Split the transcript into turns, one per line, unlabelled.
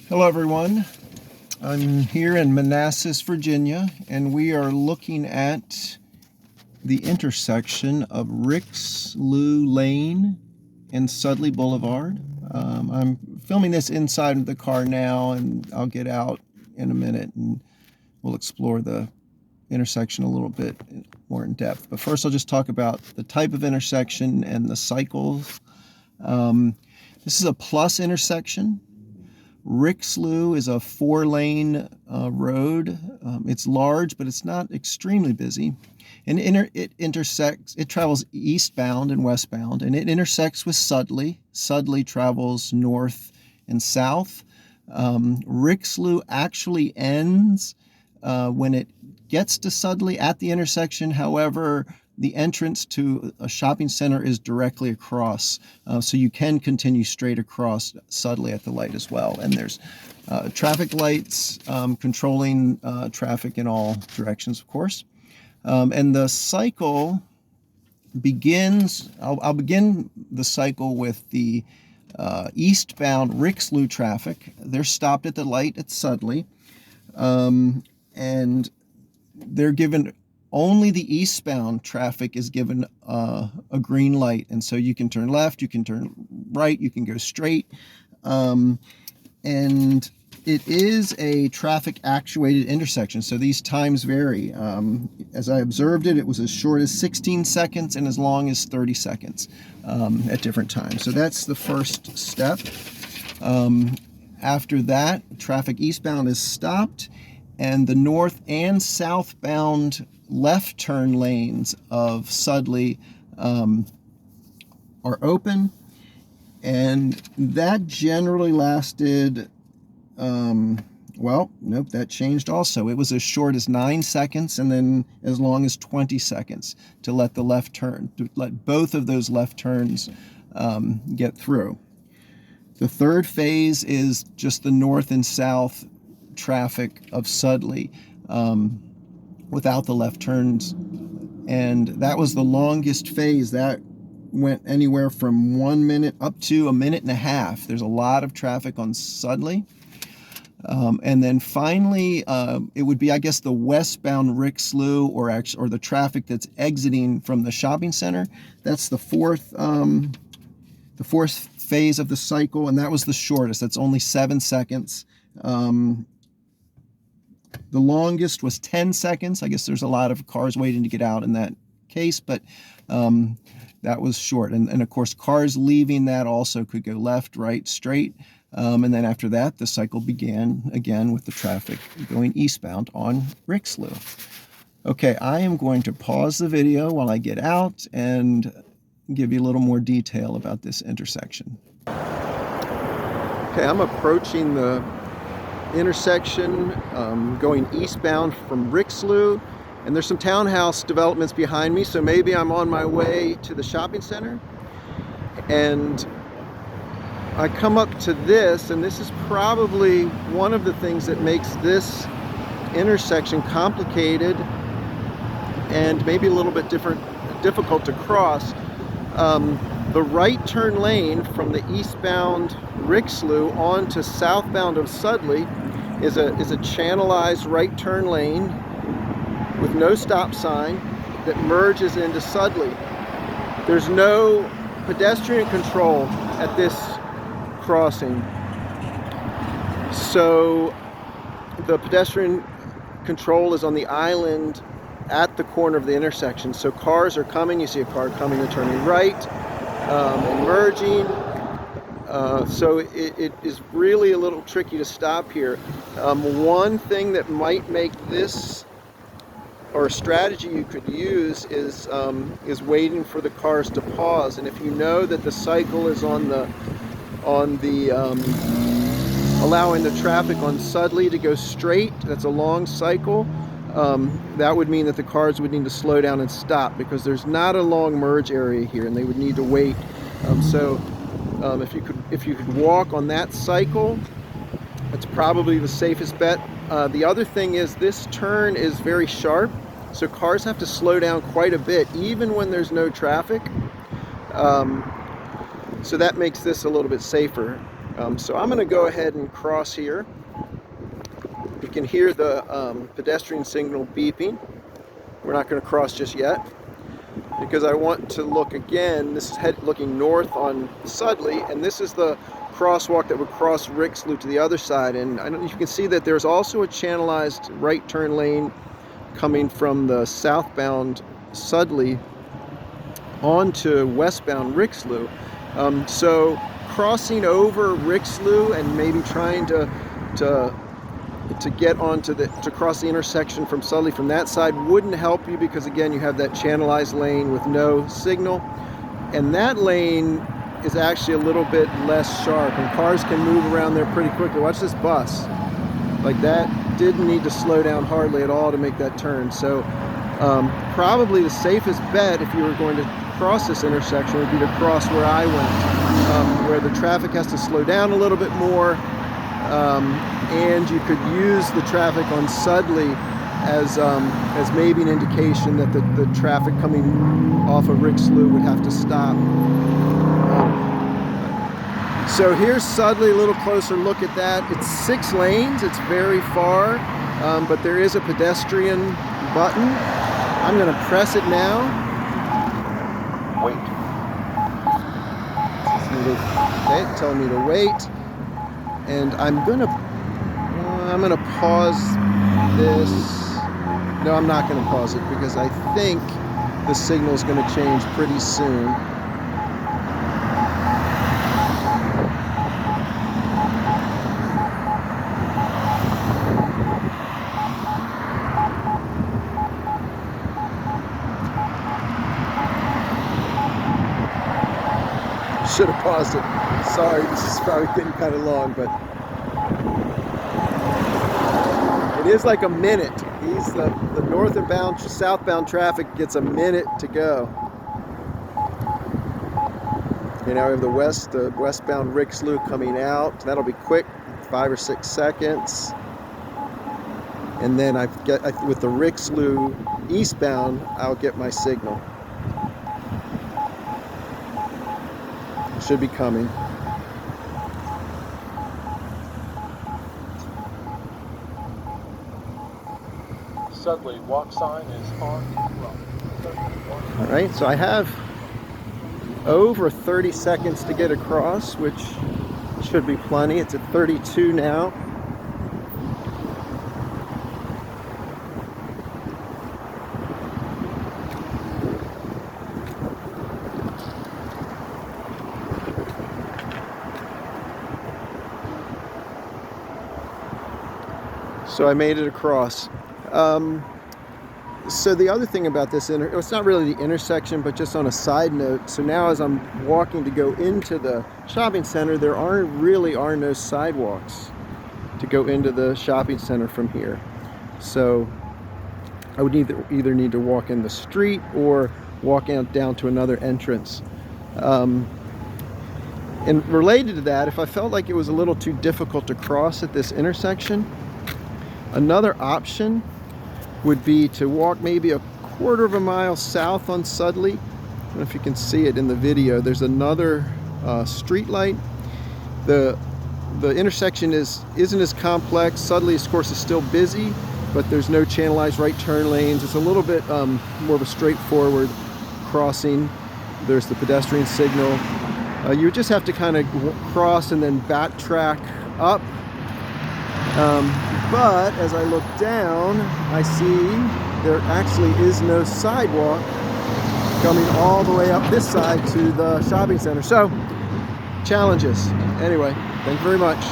Hello everyone, I'm here in Manassas, Virginia, and we are looking at the intersection of Rixlew Lane and Sudley Boulevard. I'm filming this inside of the car now, and I'll get out in a minute and we'll explore the intersection a little bit more in depth. But first I'll just talk about the type of intersection and the cycles. This is a plus intersection. Rixlew is a 4-lane road. It's large, but it's not extremely busy. And it travels eastbound and westbound, and it intersects with Sudley. Sudley travels north and south. Rixlew actually ends when it gets to Sudley at the intersection. However, the entrance to a shopping center is directly across, so you can continue straight across Sudley at the light as well. And there's traffic lights controlling traffic in all directions, of course. And the cycle begins, I'll begin the cycle with the eastbound Rixlew traffic. They're stopped at the light at Sudley, and they're given only the eastbound traffic is given a green light, and so you can turn left, you can turn right, you can go straight, and it is a traffic actuated intersection, so these times vary. As I observed it, it was as short as 16 seconds and as long as 30 seconds at different times. So that's the first step. After that, traffic eastbound is stopped, and the north and southbound left turn lanes of Sudley are open, and that generally lasted, well, nope, that changed also. It was as short as 9 seconds and then as long as 20 seconds to let the left turn, to let both of those left turns get through. The third phase is just the north and south traffic of Sudley without the left turns, and that was the longest phase. That went anywhere from 1 minute up to a minute and a half. There's a lot of traffic on Sudley. And then finally, it would be, I guess, the westbound Rixlew, or the traffic that's exiting from the shopping center. That's the fourth phase of the cycle, and that was the shortest. That's only 7 seconds. The longest was 10 seconds. I guess there's a lot of cars waiting to get out in that case, but that was short. And of course, cars leaving that also could go left, right, straight. And then after that, the cycle began again with the traffic going eastbound on Rixlew. Okay, I am going to pause the video while I get out and give you a little more detail about this intersection. Okay, I'm approaching the intersection going eastbound from Rixlew, and there's some townhouse developments behind me, so maybe I'm on my way to the shopping center. And I come up to this, and this is probably one of the things that makes this intersection complicated and maybe a little bit difficult to cross. The right turn lane from the eastbound Rixlew onto southbound of Sudley is a channelized right turn lane with no stop sign that merges into Sudley. There's no pedestrian control at this crossing, so the pedestrian control is on the island at the corner of the intersection. So cars are coming, you see a car coming and turning right and merging. So it is really a little tricky to stop here. One thing that might make this, or a strategy you could use, is waiting for the cars to pause. And if you know that the cycle is on the allowing the traffic on Sudley to go straight, that's a long cycle, that would mean that the cars would need to slow down and stop, because there's not a long merge area here and they would need to wait. If you could walk on that cycle, that's probably the safest bet. The other thing is this turn is very sharp, so cars have to slow down quite a bit even when there's no traffic. So that makes this a little bit safer. So I'm going to go ahead and cross here. You can hear the pedestrian signal beeping. We're not going to cross just yet because I want to look again. This is looking north on Sudley, and this is the crosswalk that would cross Rixlew to the other side. And I don't know if you can see that there's also a channelized right turn lane coming from the southbound Sudley onto westbound Rixlew. So crossing over Rixlew and maybe trying to get onto to cross the intersection from Sudley from that side wouldn't help you, because again you have that channelized lane with no signal, and that lane is actually a little bit less sharp and cars can move around there pretty quickly. Watch this bus. Like, that didn't need to slow down hardly at all to make that turn. So probably the safest bet if you were going to cross this intersection would be to cross where I went, where the traffic has to slow down a little bit more, and you could use the traffic on Sudley as maybe an indication that the traffic coming off of Rixlew would have to stop. So here's Sudley, a little closer look at that. It's 6 lanes, it's very far, but there is a pedestrian button. I'm going to press it now. Wait. Okay, it's telling me to wait. And I'm gonna pause this. No, I'm not gonna pause it because I think the signal is gonna change pretty soon. Should have paused it. Sorry, this is probably getting kind of long, but it is like a minute. The northbound, southbound traffic gets a minute to go. Okay, now we have the westbound Rixlew coming out. That'll be quick, 5 or 6 seconds. And then with the Rixlew eastbound, I'll get my signal. Should be coming.
Sudley walk sign is on.
All right, so I have over 30 seconds to get across, which should be plenty. It's at 32 now. So I made it across. So the other thing about this, it's not really the intersection, but just on a side note, so now as I'm walking to go into the shopping center, there really are no sidewalks to go into the shopping center from here. So I would either need to walk in the street or walk out down to another entrance. And related to that, if I felt like it was a little too difficult to cross at this intersection, another option would be to walk maybe a quarter of a mile south on Sudley. I don't know if you can see it in the video. There's another street light. The intersection isn't as complex. Sudley, of course, is still busy, but there's no channelized right turn lanes. It's a little bit more of a straightforward crossing. There's the pedestrian signal. You would just have to kind of cross and then backtrack up. But as I look down, I see there actually is no sidewalk coming all the way up this side to the shopping center. So, challenges. Anyway, thank you very much.